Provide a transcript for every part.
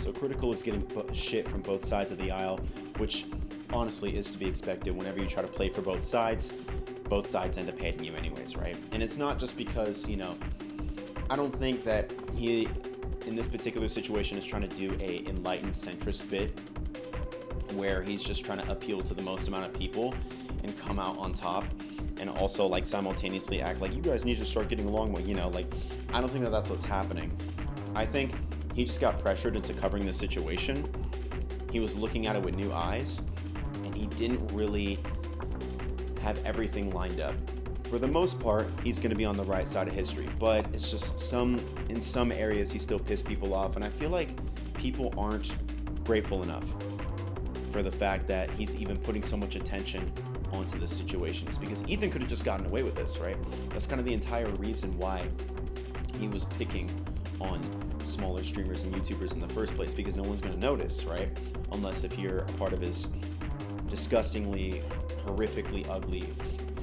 So Critical is getting shit from both sides of the aisle, which honestly is to be expected. Whenever you try to play for both sides end up hating you anyways, right? And it's not just because, I don't think that he, in this particular situation, is trying to do a enlightened centrist bit where he's just trying to appeal to the most amount of people and come out on top, and also like simultaneously act like you guys need to start getting along. I don't think that that's what's happening. I think he just got pressured into covering the situation. He was looking at it with new eyes, and he didn't really have everything lined up. For the most part, he's going to be on the right side of history, but it's just in some areas he still pissed people off, and I feel like people aren't grateful enough for the fact that he's even putting so much attention onto this situation. It's because Ethan could have just gotten away with this, right? That's kind of the entire reason why he was picking on smaller streamers and YouTubers in the first place, because no one's going to notice, right? Unless if you're a part of his disgustingly, horrifically ugly,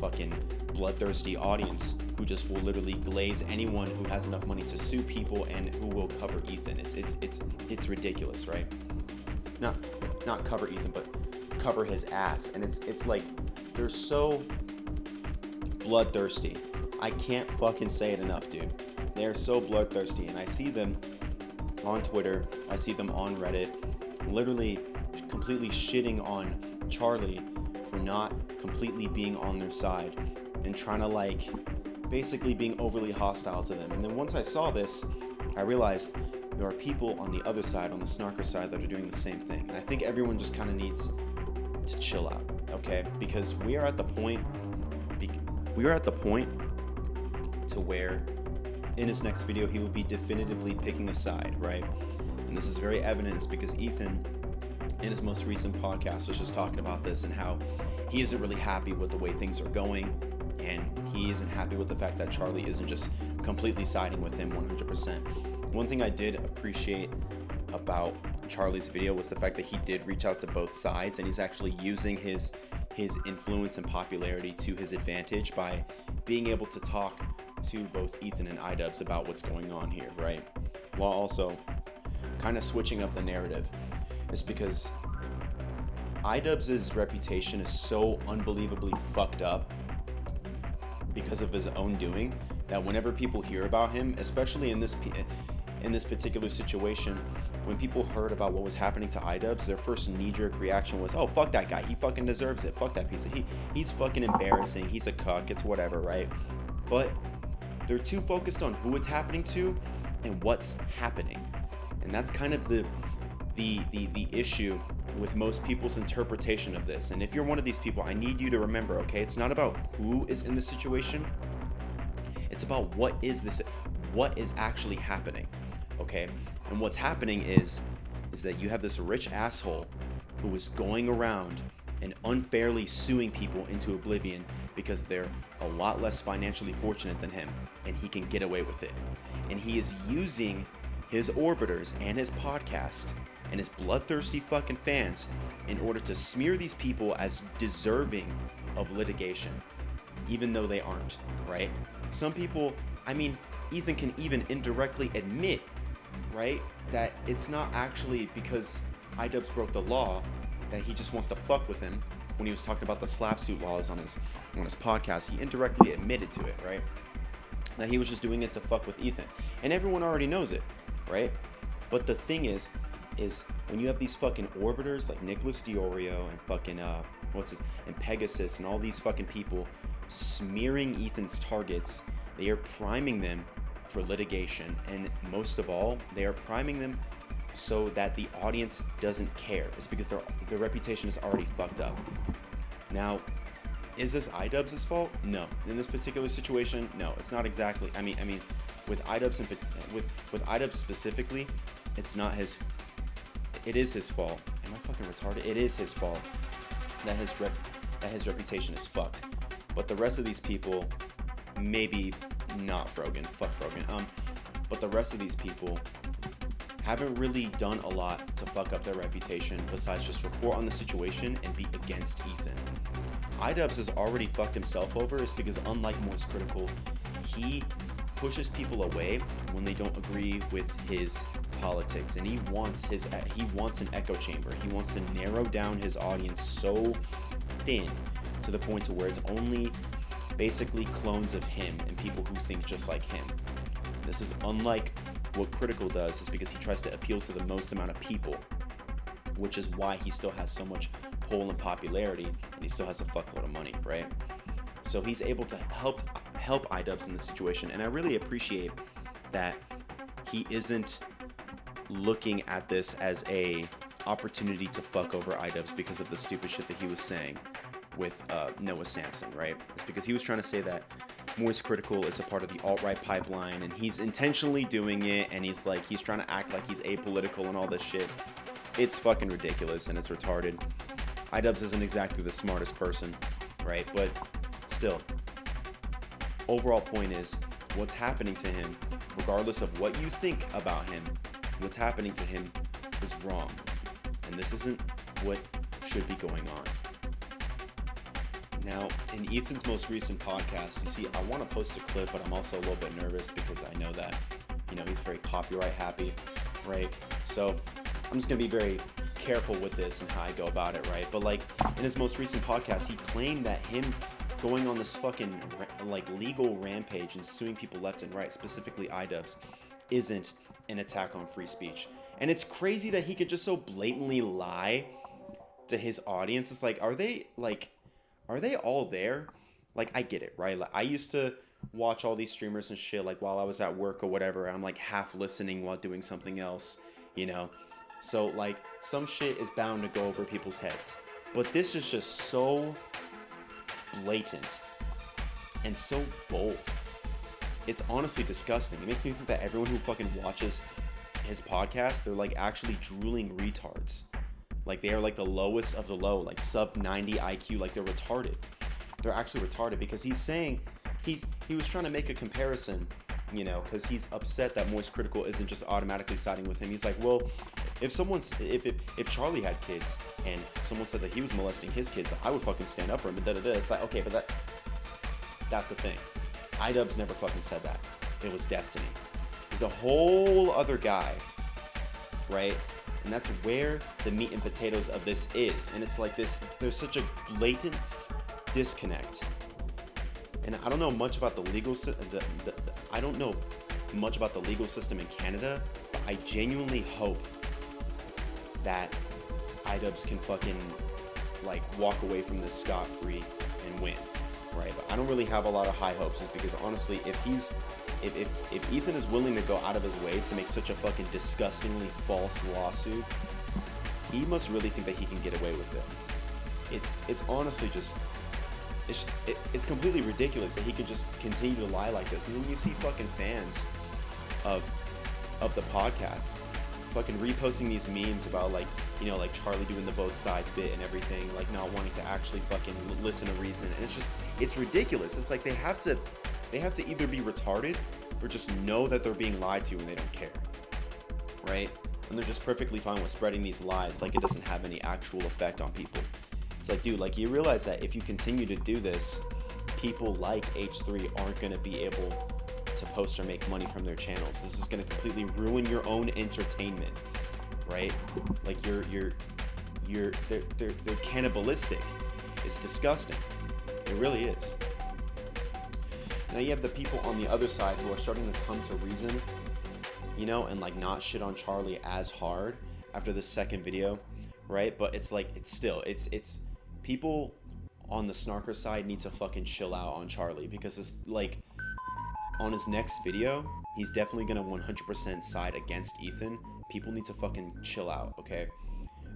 fucking bloodthirsty audience who just will literally glaze anyone who has enough money to sue people and who will cover Ethan. It's ridiculous, right? Not cover Ethan, but cover his ass. And it's like they're so bloodthirsty. I can't fucking say it enough, dude. They're so bloodthirsty, and I see them on Twitter, I see them on Reddit, literally completely shitting on Charlie for not completely being on their side and trying to basically being overly hostile to them. And then once I saw this, I realized there are people on the other side, on the snarker side, that are doing the same thing. And I think everyone just kind of needs to chill out, okay? Because we are at the point to where in his next video he will be definitively picking a side, right? And this is very evident because Ethan, in his most recent podcast, was just talking about this and how he isn't really happy with the way things are going, and he isn't happy with the fact that Charlie isn't just completely siding with him 100%. One thing I did appreciate about Charlie's video was the fact that he did reach out to both sides, and he's actually using his influence and popularity to his advantage by being able to talk to both Ethan and iDubbbz about what's going on here, right? While also kind of switching up the narrative. It's because iDubbbz's reputation is so unbelievably fucked up because of his own doing that whenever people hear about him, especially in this particular situation, when people heard about what was happening to iDubbbz, their first knee-jerk reaction was, oh, fuck that guy, he fucking deserves it, fuck that piece of he's fucking embarrassing, he's a cuck, it's whatever, right? But they're too focused on who it's happening to and what's happening. And that's kind of the issue with most people's interpretation of this. And if you're one of these people, I need you to remember, okay, it's not about who is in the situation, it's about what is actually happening, okay? And what's happening is that you have this rich asshole who is going around and unfairly suing people into oblivion because they're a lot less financially fortunate than him, and he can get away with it. And he is using his orbiters and his podcast and his bloodthirsty fucking fans in order to smear these people as deserving of litigation, even though they aren't, right? Some people, Ethan can even indirectly admit, right, that it's not actually because iDubbbz broke the law, that he just wants to fuck with him. When he was talking about the slap suit laws on his podcast, he indirectly admitted to it, right? That he was just doing it to fuck with Ethan. And everyone already knows it, right? But the thing is when you have these fucking orbiters like Nicholas Diorio and fucking and Pegasus and all these fucking people smearing Ethan's targets, they are priming them for litigation, and most of all, they are priming them so that the audience doesn't care. It's because their reputation is already fucked up. Now, is this iDubbbz's fault? No. In this particular situation, no. It's not exactly. With iDubbbz with iDubbbz specifically, it's not his. It is his fault. Am I fucking retarded? It is his fault that his reputation is fucked. But the rest of these people, maybe not Frogan. Fuck Frogan. But the rest of these people haven't really done a lot to fuck up their reputation besides just report on the situation and be against Ethan. iDubbbz has already fucked himself over is because, unlike Moist Critical, he pushes people away when they don't agree with his politics, and he wants an echo chamber. He wants to narrow down his audience so thin to the point to where it's only basically clones of him and people who think just like him. This is unlike what Critical does, is because he tries to appeal to the most amount of people, which is why he still has so much pull and popularity, and he still has a fuckload of money, right? So he's able to help iDubbbz in this situation, and I really appreciate that he isn't looking at this as a opportunity to fuck over iDubbbz because of the stupid shit that he was saying with Noah Samsen, right? It's because he was trying to say that Moist Critical is a part of the alt-right pipeline, and he's intentionally doing it, and he's trying to act like he's apolitical and all this shit. It's fucking ridiculous, and it's retarded. iDubbbz isn't exactly the smartest person, right? But still, overall point is, what's happening to him, regardless of what you think about him, what's happening to him is wrong. And this isn't what should be going on. Now, in Ethan's most recent podcast, you see, I want to post a clip, but I'm also a little bit nervous because I know that, he's very copyright happy, right? So I'm just going to be very careful with this and how I go about it, right? But in his most recent podcast, he claimed that him going on this fucking legal rampage and suing people left and right, specifically iDubbbz, isn't an attack on free speech. And it's crazy that he could just so blatantly lie to his audience. It's are they all there? I get it, right? I used to watch all these streamers and shit while I was at work or whatever. I'm half listening while doing something else, So some shit is bound to go over people's heads. But this is just so blatant and so bold. It's honestly disgusting. It makes me think that everyone who fucking watches his podcast, they're actually drooling retards. They are the lowest of the low, sub 90 IQ, they're retarded. They're actually retarded because he's saying he was trying to make a comparison, because he's upset that Moist Critical isn't just automatically siding with him. He's well, if Charlie had kids and someone said that he was molesting his kids, I would fucking stand up for him and da-da-da. It's okay, but that's the thing. iDubbbz never fucking said that. It was Destiny. There's a whole other guy, right? And that's where the meat and potatoes of this is. And it's this, there's such a blatant disconnect. And I don't know much about the legal I don't know much about the legal system in Canada, but I genuinely hope that iDubbbz can fucking walk away from this scot-free and win, right? But I don't really have a lot of high hopes, just because honestly, if Ethan is willing to go out of his way to make such a fucking disgustingly false lawsuit, he must really think that he can get away with it. It's honestly just, it's completely ridiculous that he could just continue to lie like this. And then you see fucking fans of the podcast fucking reposting these memes about Charlie doing the both sides bit and everything, not wanting to actually fucking listen to reason. And it's ridiculous. It's they have to either be retarded or just know that they're being lied to and they don't care, right? And they're just perfectly fine with spreading these lies it doesn't have any actual effect on people. It's dude, you realize that if you continue to do this, people like H3 aren't going to be able to post or make money from their channels. This is going to completely ruin your own entertainment, right? They're cannibalistic. It's disgusting. It really is. Now you have the people on the other side who are starting to come to reason, and not shit on Charlie as hard after the second video, right? But it's it's people on the snarker side need to fucking chill out on Charlie, because it's on his next video, he's definitely gonna 100% side against Ethan. People need to fucking chill out, okay?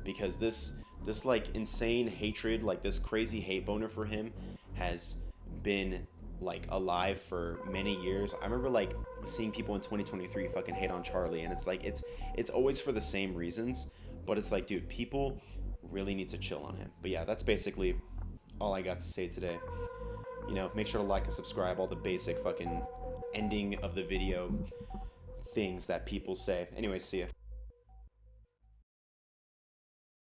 Because this insane hatred, this crazy hate boner for him has been alive for many years. I remember seeing people in 2023 fucking hate on Charlie, and it's always for the same reasons, but it's dude, people really need to chill on him. But yeah, that's basically all I got to say today. Make sure to like and subscribe, all the basic fucking ending of the video things that people say. Anyway, see ya.